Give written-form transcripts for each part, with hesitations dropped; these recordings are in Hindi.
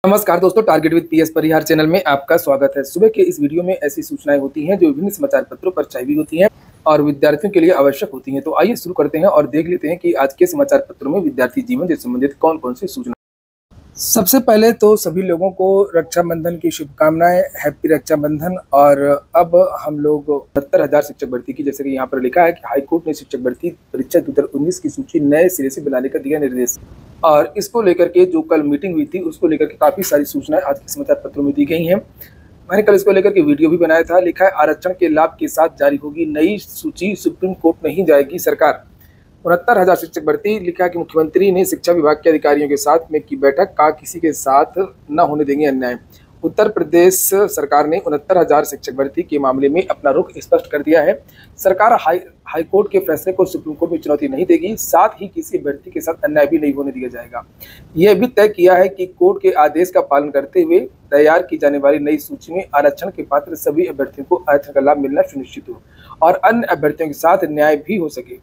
नमस्कार दोस्तों, target with PS Parihar channel में आपका स्वागत है। सुबह के इस वीडियो में ऐसी सूचनाएं होती हैं जो विभिन्न समाचार पत्रों पर छाई हुई होती हैं और विद्यार्थियों के लिए आवश्यक होती हैं। तो आइए शुरू करते हैं और देख लेते हैं कि आज के समाचार पत्रों में विद्यार्थी जीवन से संबंधित कौन कौन सी सूचना। सबसे पहले तो सभी लोगों को रक्षाबंधन की शुभकामनाएं, हैप्पी रक्षाबंधन। और अब हम लोग 70,000 शिक्षक भर्ती की, जैसे कि यहाँ पर लिखा है कि हाईकोर्ट ने शिक्षक भर्ती परीक्षा 2019 की सूची नए सिरे से बनाने का दिया निर्देश। और इसको लेकर के जो कल मीटिंग हुई थी उसको लेकर के काफ़ी सारी सूचनाएं आज के समाचार पत्रों में दी गई हैं। मैंने कल इसको लेकर के वीडियो भी बनाया था। लिखा है आरक्षण के लाभ के साथ जारी होगी नई सूची, सुप्रीम कोर्ट नहीं जाएगी सरकार। 69,000 शिक्षक भर्ती। लिखा कि मुख्यमंत्री ने शिक्षा विभाग के अधिकारियों के साथ में की बैठक, कहा किसी के साथ न होने देंगे अन्याय। उत्तर प्रदेश सरकार ने 69,000 शिक्षक भर्ती के मामले में अपना रुख स्पष्ट कर दिया है। सरकार हाईकोर्ट के फैसले को सुप्रीम कोर्ट में चुनौती नहीं देगी, साथ ही किसी अभ्यर्थी के साथ अन्याय भी नहीं होने दिया जाएगा। यह भी तय किया है कि कोर्ट के आदेश का पालन करते हुए तैयार की जाने वाली नई सूची में आरक्षण के पात्र सभी अभ्यर्थियों को आरक्षण का लाभ मिलना सुनिश्चित हो और अन्य अभ्यर्थियों के साथ न्याय भी हो सके।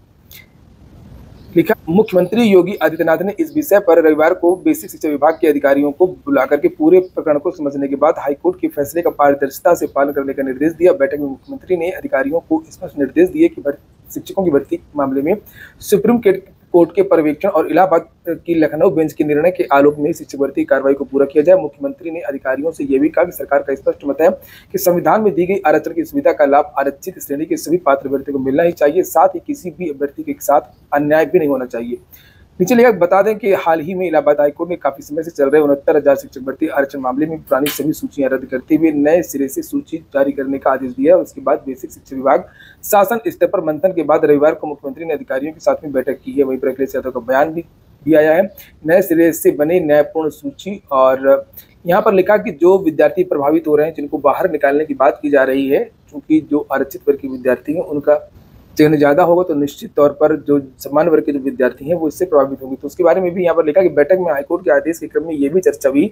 लिखा मुख्यमंत्री योगी आदित्यनाथ ने इस विषय पर रविवार को बेसिक शिक्षा विभाग के अधिकारियों को बुलाकर के पूरे प्रकरण को समझने के बाद हाईकोर्ट के फैसले का पारदर्शिता से पालन करने का निर्देश दिया। बैठक में मुख्यमंत्री ने अधिकारियों को स्पष्ट निर्देश दिए कि शिक्षकों की भर्ती मामले में सुप्रीम कोर्ट के पर्यवेक्षण और इलाहाबाद की लखनऊ बेंच के निर्णय के आलोक में शिक्षक भर्ती कार्रवाई को पूरा किया जाए। मुख्यमंत्री ने अधिकारियों से यह भी कहा कि सरकार का स्पष्ट मत है कि संविधान में दी गई आरक्षण की सुविधा का लाभ आरक्षित श्रेणी के सभी पात्र अभ्यर्थियों को मिलना ही चाहिए, साथ ही किसी भी अभ्यर्थी के साथ अन्याय भी नहीं होना चाहिए। नीचे लिखा बता दें कि हाल ही में इलाहाबाद हाईकोर्ट ने काफी समय से चल रहे 69,000 शिक्षक भर्ती आरक्षण मामले में पुरानी सभी सूचियां रद्द करते हुए नए सिरे से सूची जारी करने का आदेश दिया। उसके बाद बेसिक शिक्षा विभाग शासन स्तर पर मंथन के बाद रविवार को मुख्यमंत्री ने अधिकारियों के साथ में बैठक की है। वहीं पर अखिलेश यादव का बयान भी आया है नए सिरे से बने न्यायपूर्ण सूची। और यहाँ पर लिखा कि जो विद्यार्थी प्रभावित हो रहे हैं, जिनको बाहर निकालने की बात की जा रही है, क्योंकि जो आरक्षित वर्ग के विद्यार्थी हैं उनका चयन ज़्यादा होगा तो निश्चित तौर पर जो सामान्य वर्ग के जो विद्यार्थी हैं वो इससे प्रभावित होंगे। तो उसके बारे में भी यहाँ पर लिखा कि बैठक में हाईकोर्ट के आदेश के क्रम में ये भी चर्चा हुई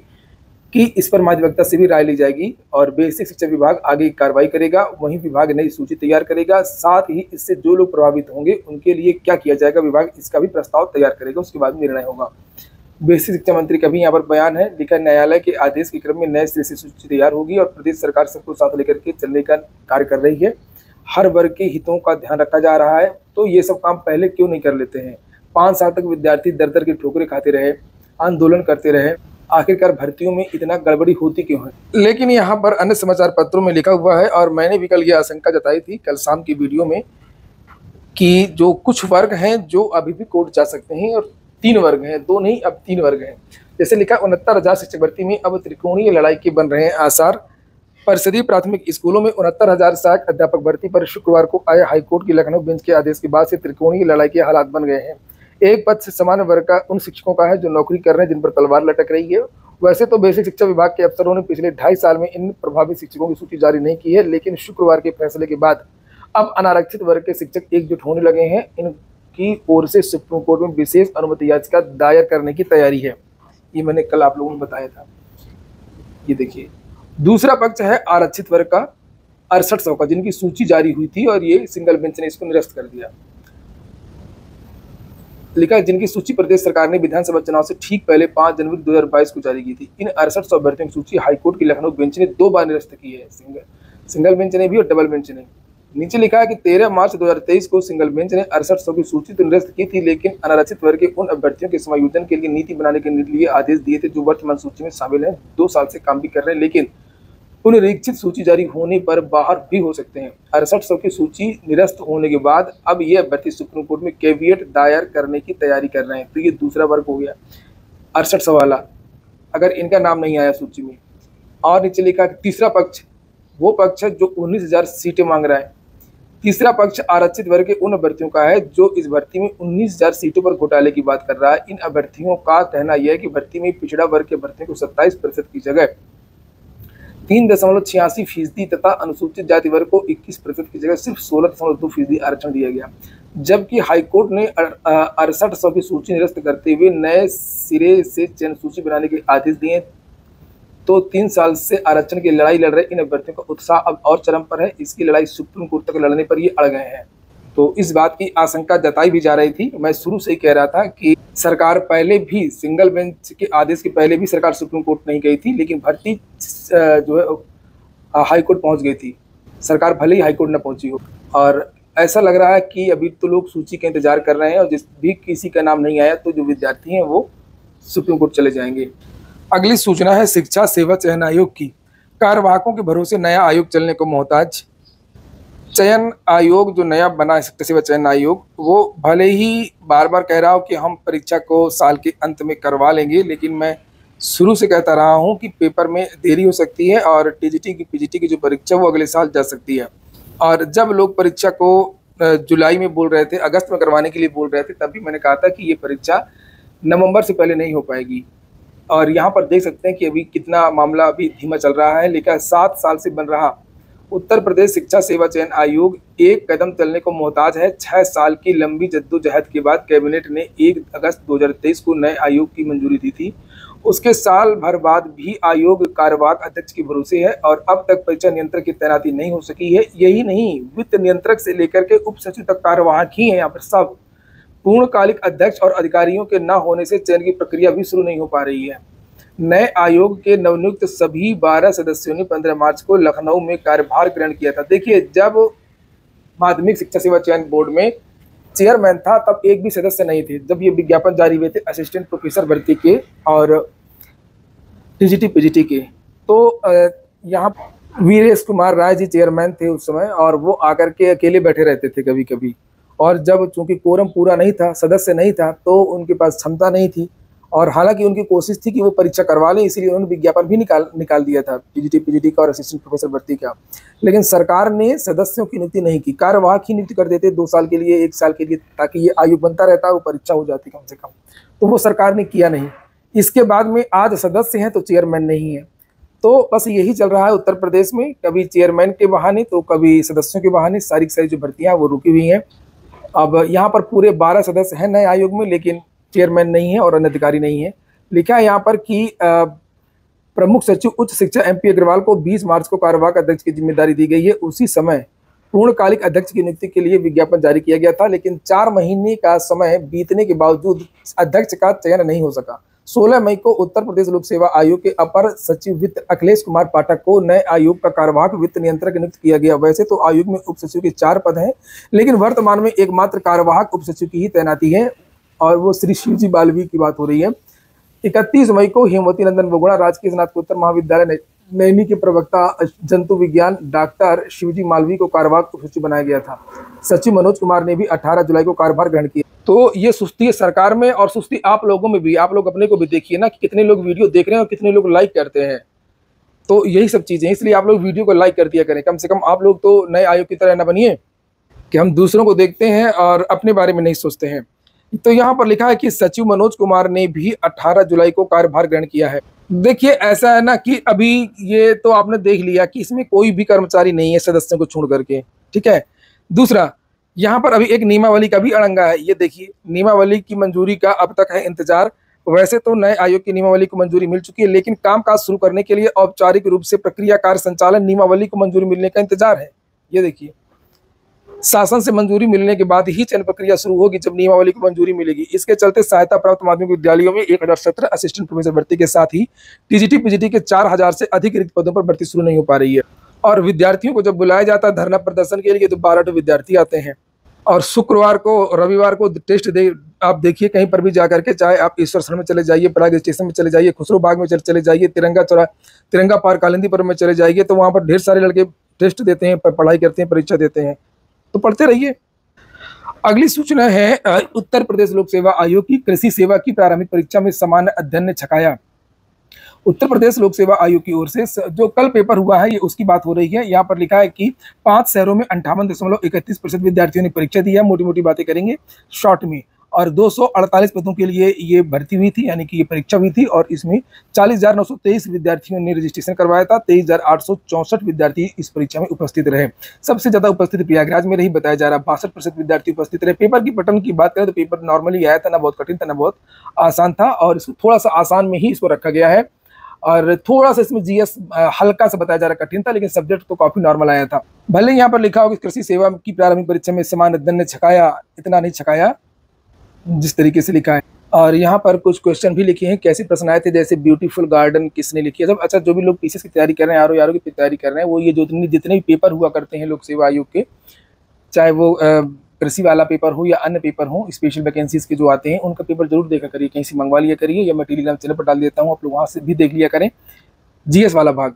कि इस पर महाधिवक्ता से भी राय ली जाएगी और बेसिक शिक्षा विभाग आगे कार्रवाई करेगा। वहीं विभाग नई सूची तैयार करेगा, साथ ही इससे जो लोग प्रभावित होंगे उनके लिए क्या किया जाएगा, विभाग इसका भी प्रस्ताव तैयार करेगा, उसके बाद निर्णय होगा। बेसिक शिक्षा मंत्री का भी यहाँ पर बयान है। लिखा न्यायालय के आदेश के क्रम में नए सिरे से सूची तैयार होगी और प्रदेश सरकार सबको साथ लेकर के चलने का कार्य कर रही है। हर वर्ग के हितों का ध्यान रखा जा रहा है, तो ये सब काम पहले क्यों नहीं कर लेते हैं। 5 साल तक विद्यार्थी दर दर की ठोकरें खाते रहे, आंदोलन करते रहे, आखिरकार भर्तियों में इतना गड़बड़ी होती क्यों है। लेकिन यहाँ पर अन्य समाचार पत्रों में लिखा हुआ है और मैंने भी कल ये आशंका जताई थी कल शाम की वीडियो में कि जो कुछ वर्ग हैं जो अभी भी कोर्ट जा सकते हैं और 3 वर्ग हैं, 2 नहीं अब 3 वर्ग हैं। जैसे लिखा 69,000 शिक्षक भर्ती में अब त्रिकोणीय लड़ाई के बन रहे हैं आसार। परिषदीय प्राथमिक स्कूलों में 69,000 सहायक अध्यापक भर्ती पर शुक्रवार को आए हाईकोर्ट की लखनऊ बेंच के आदेश के बाद से त्रिकोणीय लड़ाई के हालात बन गए हैं। एक पद से सामान्य वर्ग का उन शिक्षकों का है जो नौकरी कर रहे हैं, जिन पर तलवार लटक रही है। वैसे तो बेसिक शिक्षा विभाग के अफसरों ने पिछले 2.5 साल में इन प्रभावित शिक्षकों की सूची जारी नहीं की है, लेकिन शुक्रवार के फैसले के बाद अब अनारक्षित वर्ग के शिक्षक एकजुट होने लगे हैं। इनकी ओर से सुप्रीम कोर्ट में विशेष अनुमति याचिका दायर करने की तैयारी है। ये मैंने कल आप लोगों को बताया था। ये देखिए, दूसरा पक्ष है आरक्षित वर्ग का 6800 का, जिनकी सूची जारी हुई थी और ये सिंगल बेंच ने इसको निरस्त कर दिया। लिखा जिनकी सूची प्रदेश सरकार ने विधानसभा चुनाव से ठीक पहले 5 जनवरी 2022 को जारी की थी। इन 6800 अभ्यर्थियों की सूची हाईकोर्ट की लखनऊ बेंच ने 2 बार निरस्त की है, सिंगल बेंच ने भी और डबल बेंच ने। नीचे लिखा है कि 13 मार्च 2023 को सिंगल बेंच ने 6800 की सूची तो निरस्त की थी, लेकिन अनारक्षित वर्ग के उन अभ्यर्थियों के समायोजन के लिए नीति बनाने के लिए आदेश दिए थे जो वर्तमान सूची में शामिल हैं, 2 साल से काम भी कर रहे हैं, लेकिन पुनरीक्षित सूची जारी होने पर बाहर भी हो सकते हैं। 6800 की सूची निरस्त होने के बाद अब ये अभ्यर्थी सुप्रीम कोर्ट में कैविएट दायर करने की तैयारी कर रहे हैं। तो ये दूसरा वर्ग हो गया 6800 वाला, अगर इनका नाम नहीं आया सूची में। और नीचे लिखा कि तीसरा पक्ष वो पक्ष है जो 19,000 सीटें मांग रहा है। तीसरा पक्ष आरक्षित वर्ग के उन अभ्यर्थियों का है जो इस भर्ती में 19,000 सीटों पर घोटाले की बात कर रहा है। इन अभ्यर्थियों का कहना यह है कि भर्ती में पिछड़ा वर्ग के अभ्यर्थियों को 27% की जगह 3.86% तथा अनुसूचित जाति वर्ग को 21% की जगह सिर्फ 16.2% आरक्षण दिया गया। जबकि हाईकोर्ट ने 6800 की सूची निरस्त करते हुए नए सिरे से चयन सूची बनाने के आदेश दिए। तो 3 साल से आरक्षण की लड़ाई लड़ रहे इन अभ्यर्थियों का उत्साह अब और चरम पर है। इसकी लड़ाई सुप्रीम कोर्ट तक लड़ने पर ये अड़ गए हैं। तो इस बात की आशंका जताई भी जा रही थी। मैं शुरू से ही कह रहा था कि सरकार पहले भी सिंगल बेंच के आदेश के पहले भी सरकार सुप्रीम कोर्ट नहीं गई थी, लेकिन भर्ती जो है हाई कोर्ट पहुंच गई थी। सरकार भले ही हाई कोर्ट न पहुंची हो, और ऐसा लग रहा है कि अभी तो लोग सूची का इंतजार कर रहे हैं, और जिस भी किसी का नाम नहीं आया तो जो विद्यार्थी हैं वो सुप्रीम कोर्ट चले जाएंगे। अगली सूचना है शिक्षा सेवा चयन आयोग की। कार्यवाहकों के भरोसे नया आयोग चलने को मोहताज। चयन आयोग जो नया बना है, शिक्षा सेवा चयन आयोग, वो भले ही बार बार कह रहा हो कि हम परीक्षा को साल के अंत में करवा लेंगे, लेकिन मैं शुरू से कहता रहा हूं कि पेपर में देरी हो सकती है और टीजीटी की पीजीटी की जो परीक्षा वो अगले साल जा सकती है। और जब लोग परीक्षा को जुलाई में बोल रहे थे, अगस्त में करवाने के लिए बोल रहे थे, तब भी मैंने कहा था कि ये परीक्षा नवंबर से पहले नहीं हो पाएगी। और यहाँ पर देख सकते हैं कि अभी कितना मामला अभी धीमा चल रहा है, लेकिन 7 साल से बन रहा उत्तर प्रदेश शिक्षा सेवा चयन आयोग एक कदम चलने को मोहताज है। 6 साल की लंबी जद्दोजहद के बाद कैबिनेट ने 1 अगस्त 2023 को नए आयोग की मंजूरी दी थी। उसके साल भर बाद भी आयोग कार्यवाहक अध्यक्ष के भरोसे है और अब तक परीक्षा नियंत्रक की तैनाती नहीं हो सकी है। यही नहीं, वित्त नियंत्रक से लेकर के उप सचिव तक कार्यवाहक ही है। यहाँ पर सब पूर्णकालिक अध्यक्ष और अधिकारियों के न होने से चयन की प्रक्रिया भी शुरू नहीं हो पा रही है। नए आयोग के नवनियुक्त सभी 12 सदस्यों ने 15 मार्च को लखनऊ में कार्यभार ग्रहण किया था। देखिए, जब माध्यमिक शिक्षा सेवा चयन बोर्ड में चेयरमैन था तब एक भी सदस्य नहीं थे। जब ये विज्ञापन जारी हुए थे असिस्टेंट प्रोफेसर भर्ती के और टीजीटी पीजीटी के, तो यहाँ वीरेश कुमार राय जी चेयरमैन थे उस समय, और वो आकर के अकेले बैठे रहते थे कभी कभी। और जब चूंकि कोरम पूरा नहीं था, सदस्य नहीं था, तो उनके पास क्षमता नहीं थी, और हालांकि उनकी कोशिश थी कि वो परीक्षा करवा लें, इसीलिए उन्होंने विज्ञापन भी निकाल दिया था टीजीटी पीजीटी का और असिस्टेंट प्रोफेसर भर्ती का। लेकिन सरकार ने सदस्यों की नियुक्ति नहीं की, कार्यवाहक ही नियुक्त कर देते 2 साल के लिए, 1 साल के लिए, ताकि ये आयोग बनता रहता, वो परीक्षा हो जाती कम से कम। तो वो सरकार ने किया नहीं। इसके बाद में आज सदस्य हैं तो चेयरमैन नहीं है। तो बस यही चल रहा है उत्तर प्रदेश में, कभी चेयरमैन के बहाने तो कभी सदस्यों के बहाने सारी की सारी जो भर्तियाँ वो रुकी हुई हैं। अब यहाँ पर पूरे 12 सदस्य हैं नए आयोग में, लेकिन चेयरमैन नहीं है और अन्य अधिकारी नहीं है। लिखा है यहाँ पर कि प्रमुख सचिव उच्च शिक्षा MP अग्रवाल को 20 मार्च को कार्यवाहक अध्यक्ष की जिम्मेदारी दी गई है। उसी समय पूर्णकालिक अध्यक्ष की नियुक्ति के लिए विज्ञापन जारी किया गया था, लेकिन 4 महीने का समय बीतने के बावजूद अध्यक्ष का चयन नहीं हो सका। 16 मई को उत्तर प्रदेश लोक सेवा आयोग के अपर सचिव वित्त अखिलेश कुमार पाठक को नए आयोग का कार्यवाहक वित्त नियंत्रक नियुक्त किया गया। वैसे तो आयोग में उप सचिव के 4 पद हैं, लेकिन वर्तमान में एकमात्र कार्यवाहक उप सचिव की ही तैनाती है, और वो श्री शिवजी मालवीय की बात हो रही है। 31 मई को हेमवती नंदन बोगड़ा राजकीय स्नातकोत्तर महाविद्यालय नैनी के प्रवक्ता जंतु विज्ञान डॉक्टर शिवजी मालवीय को कार्यवाहक उप सचिव बनाया गया था। सचिव मनोज कुमार ने भी 18 जुलाई को कार्यभार ग्रहण किया। तो ये सुस्ती है सरकार में और सुस्ती आप लोगों में भी। आप लोग अपने को भी देखिए ना कि कितने लोग वीडियो देख रहे हैं और कितने लोग लाइक करते हैं। तो यही सब चीज़ें, इसलिए आप लोग वीडियो को लाइक कर दिया करें। कम से कम आप लोग तो नए आयोग की तरह न बनिए कि हम दूसरों को देखते हैं और अपने बारे में नहीं सोचते हैं। तो यहाँ पर लिखा है कि सचिव मनोज कुमार ने भी 18 जुलाई को कार्यभार ग्रहण किया है। देखिए, ऐसा है ना कि अभी ये तो आपने देख लिया कि इसमें कोई भी कर्मचारी नहीं है सदस्यों को छोड़ करके, ठीक है। दूसरा, यहाँ पर अभी एक नियमावली का भी अड़ंगा है। ये देखिए, नियमावली की मंजूरी का अब तक है इंतजार। वैसे तो नए आयोग की नियमावली को मंजूरी मिल चुकी है, लेकिन कामकाज शुरू करने के लिए औपचारिक रूप से प्रक्रिया कार्य संचालन नियमावली को मंजूरी मिलने का इंतजार है। ये देखिए, शासन से मंजूरी मिलने के बाद ही चयन प्रक्रिया शुरू होगी जब नियमावली को मंजूरी मिलेगी। इसके चलते सहायता प्राप्त माध्यमिक विद्यालयों में 1017 असिस्टेंट प्रोफेसर भर्ती के साथ ही टीजीटी पीजीटी के 4000 से अधिक रिक्त पदों पर भर्ती शुरू नहीं हो पा रही है। और विद्यार्थियों को जब बुलाया जाता है धरना प्रदर्शन के लिए तो 12 विद्यार्थी आते हैं। और शुक्रवार को, रविवार को टेस्ट दे, आप देखिए कहीं पर भी जाकर के, चाहे आप ईश्वरसर में चले जाइए, पराग स्टेशन में चले जाइए, खुसरो बाग में चले जाइए, तिरंगा पार्क कालिंदीपुरम में चले जाइए, तो वहाँ पर ढेर सारे लड़के टेस्ट देते हैं, पढ़ाई करते हैं, परीक्षा देते हैं। तो पढ़ते रहिए। अगली सूचना है उत्तर प्रदेश लोक सेवा आयोग की कृषि सेवा की प्रारंभिक परीक्षा में सामान्य अध्ययन ने छकाया। उत्तर प्रदेश लोक सेवा आयोग की ओर से जो कल पेपर हुआ है, ये उसकी बात हो रही है। यहाँ पर लिखा है कि 5 शहरों में 58.31% विद्यार्थियों ने परीक्षा दी है। मोटी मोटी बातें करेंगे शॉर्ट में। और 248 पदों के लिए ये भर्ती हुई थी, यानी कि ये परीक्षा हुई थी, और इसमें 40,923 विद्यार्थियों ने रजिस्ट्रेशन करवाया था। 23,864 विद्यार्थी इस परीक्षा में उपस्थित रहे। सबसे ज्यादा उपस्थिति प्रयागराज में रही, बताया जा रहा है 62% विद्यार्थी उपस्थित रहे। पेपर की पैटर्न की बात करें तो पेपर नॉर्मली आया था, ना बहुत कठिन था ना बहुत आसान था, और इसको थोड़ा सा आसान में ही इसको रखा गया है। और थोड़ा सा इसमें जीएस हल्का सा बताया जा रहा कठिन था, लेकिन सब्जेक्ट तो काफी नॉर्मल आया था। भले यहाँ पर लिखा हो कि कृषि सेवा की प्रारंभिक परीक्षा में समान अध्ययन ने छकाया, इतना नहीं छकाया जिस तरीके से लिखा है। और यहाँ पर कुछ क्वेश्चन भी लिखे हैं, कैसे प्रश्न आए थे, जैसे ब्यूटीफुल गार्डन किसने लिखी है। सब अच्छा, जो भी लोग पीसीएस की तैयारी कर रहे हैं, आरओ की तैयारी कर रहे हैं, वो ये जितने भी पेपर हुआ करते हैं लोक सेवा आयोग के, चाहे वो कृषि वाला पेपर हो या अन्य पेपर हो, स्पेशल वैकेंसीज के जो आते हैं, उनका पेपर जरूर देखा करिए, कहीं से मंगवा लिया करिए, या मैं टेलीग्राम चैनल पर डाल देता हूँ, आप लोग वहाँ से भी देख लिया करें जीएस वाला भाग।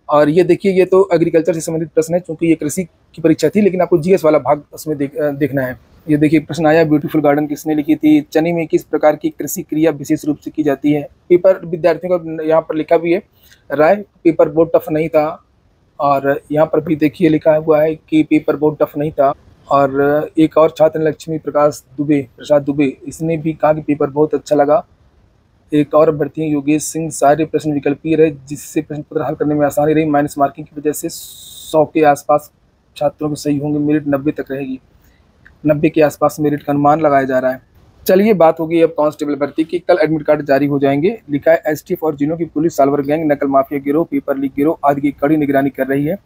और ये देखिए, ये तो एग्रीकल्चर से संबंधित प्रश्न है, क्योंकि ये कृषि की परीक्षा थी, लेकिन आपको जीएस वाला भाग उसमें देखना है। ये देखिए प्रश्न आया, ब्यूटीफुल गार्डन किसने लिखी थी, चने में किस प्रकार की कृषि क्रिया विशेष रूप से की जाती है। पेपर विद्यार्थियों का यहाँ पर लिखा भी है राय, पेपर बहुत टफ नहीं था। और यहाँ पर भी देखिए लिखा हुआ है कि पेपर बहुत टफ नहीं था। और एक और छात्र लक्ष्मी प्रसाद दुबे, इसने भी कहा कि पेपर बहुत अच्छा लगा। एक और अभ्यर्थी योगेश सिंह, सारे प्रश्न विकल्पीय रहे, जिससे प्रश्न पत्र हल करने में आसानी रही। माइनस मार्किंग की वजह से 100 के आसपास छात्रों को सही होंगे, मेरिट 90 तक रहेगी। 90 के आसपास मेरिट का अनुमान लगाया जा रहा है। चलिए बात होगी अब कांस्टेबल भर्ती की। कल एडमिट कार्ड जारी हो जाएंगे। लिखा है एसटीएफ और जिलों की पुलिस साल्वर गैंग, नकल माफिया गिरोह, पेपर लीक गिरोह आदि की कड़ी निगरानी कर रही है।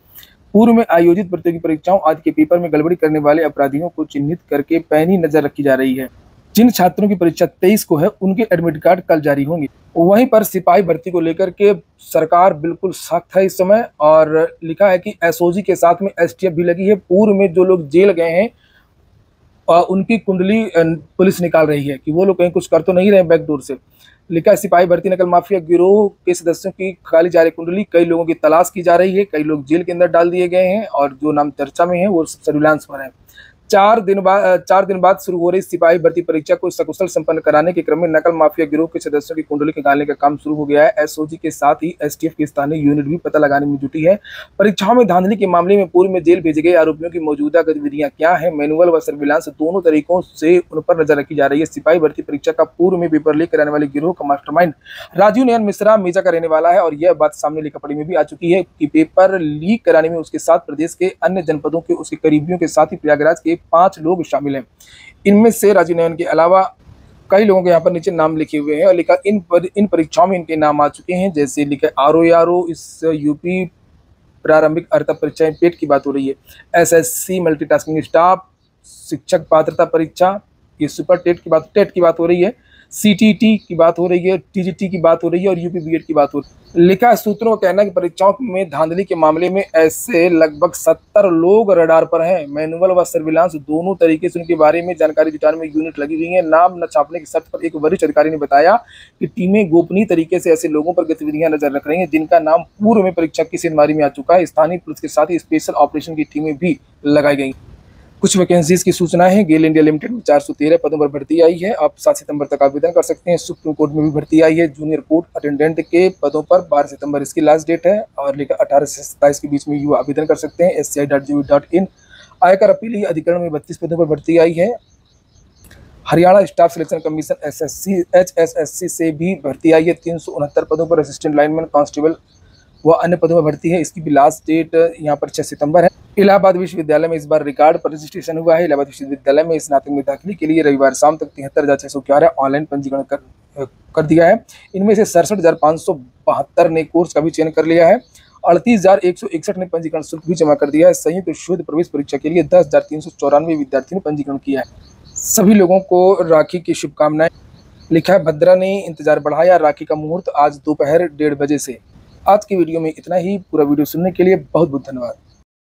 पूर्व में आयोजित प्रतियोगी परीक्षाओं आदि के पेपर में गड़बड़ी करने वाले अपराधियों को चिन्हित करके पैनी नजर रखी जा रही है। जिन छात्रों की परीक्षा 23 को है, उनके एडमिट कार्ड कल जारी होंगे। वहीं पर सिपाही भर्ती को लेकर के सरकार बिल्कुल सख्त है इस समय, और लिखा है कि एसओजी के साथ में एसटीएफ भी लगी है। पूर्व में जो लोग जेल गए हैं उनकी कुंडली पुलिस निकाल रही है कि वो लोग कहीं कुछ कर तो नहीं रहे बैकडोर से। लिखा है सिपाही भर्ती नकल माफिया गिरोह के सदस्यों की खाली जा रही कुंडली, कई लोगों की तलाश की जा रही है, कई लोग जेल के अंदर डाल दिए गए हैं, और जो नाम चर्चा में है वो सर्विलांस पर है। 4 दिन बाद शुरू हो रही सिपाही भर्ती परीक्षा को सकुशल संपन्न कराने के क्रम में नकल माफिया गिरोह के सदस्यों की कुंडली निकालने का काम शुरू हो गया है। एसओजी के साथ ही एसटीएफ की स्थानीय यूनिट भी पता लगाने में जुटी है। परीक्षाओं में धांधली के मामले में पूर्व में जेल भेजे गए आरोपियों की मौजूदा गतिविधियां क्या है, मैनुअल व सर्विलांस दोनों तरीकों से उन पर नजर रखी जा रही है। सिपाही भर्ती परीक्षा का पूर्व में पेपर लीक कराने वाले गिरोह का मास्टरमाइंड राजीव नयन मिश्रा मेजा का रहने वाला है, और यह बात सामने लिखापड़ी में भी आ चुकी है कि पेपर लीक कराने में उसके साथ प्रदेश के अन्य जनपदों के उसके करीबियों के साथ ही प्रयागराज के 5 लोग शामिल हैं। इनमें से राजीव नयन के अलावा कई लोगों के यहाँ पर नीचे नाम लिखे हुए हैं, और लिखा इन परीक्षाओं में इनके नाम आ चुके हैं। जैसे लिखा आरओ, इस यूपी प्रारंभिक अर्हता परीक्षा पेट की बात हो रही है, एसएससी मल्टीटास्किंग स्टाफ, शिक्षक पात्रता परीक्षा, ये सुपर टेट की बात हो रही है, सीटीटी की बात हो रही है, टीजीटी की बात हो रही है, और यूपी बीएड की बात हो रही है। लिखा है सूत्रों का कहना है कि परीक्षाओं में धांधली के मामले में ऐसे लगभग 70 लोग रडार पर हैं। मैनुअल व सर्विलांस दोनों तरीके से उनके बारे में जानकारी जुटाने में यूनिट लगी हुई है। नाम न छापने की शर्त पर एक वरिष्ठ अधिकारी ने बताया कि टीमें गोपनीय तरीके से ऐसे लोगों पर गतिविधियां नजर रख रही हैं जिनका नाम पूर्व में परीक्षा की सिनमारी में आ चुका है। स्थानीय पुलिस के साथ ही स्पेशल ऑपरेशन की टीमें भी लगाई गई। कुछ वैकेंसीज की सूचना है। गेल इंडिया लिमिटेड में 413 पदों पर भर्ती आई है। आप 7 सितंबर तक आवेदन कर सकते हैं। सुप्रीम कोर्ट में भी भर्ती आई है। जूनियर कोर्ट अटेंडेंट के पदों पर 12 सितंबर इसकी लास्ट डेट है, और लेकर 18 से 27 के बीच में युवा आवेदन कर सकते हैं। sci.gov.in। आयकर अपीली अधिकरण में 32 पदों पर भर्ती आई है। Haryana staff selection commission HSSC से भी भर्ती आई है। 369 पदों पर असिस्टेंट लाइनमैन, कांस्टेबल व अन्य पदों पर भर्ती है। इसकी भी लास्ट डेट यहाँ पर 6 सितंबर है। इलाहाबाद विश्वविद्यालय में इस बार रिकॉर्ड पर रजिस्ट्रेशन हुआ है। इलाहाबाद विश्वविद्यालय में स्नातक में दाखिले के लिए रविवार शाम तक 73,611 ऑनलाइन पंजीकरण कर दिया है। इनमें से 67,572 ने कोर्स का भी चयन कर लिया है। 38,161 ने पंजीकरण शुल्क भी जमा कर दिया है। संयुक्त शोध प्रवेश परीक्षा के लिए 10,394 विद्यार्थियों ने पंजीकरण किया है। सभी लोगों को राखी की शुभकामनाएं। लिखा है भद्रा ने इंतजार बढ़ाया, राखी का मुहूर्त आज दोपहर 1:30 बजे से। आज की वीडियो में इतना ही। पूरा वीडियो सुनने के लिए बहुत बहुत धन्यवाद।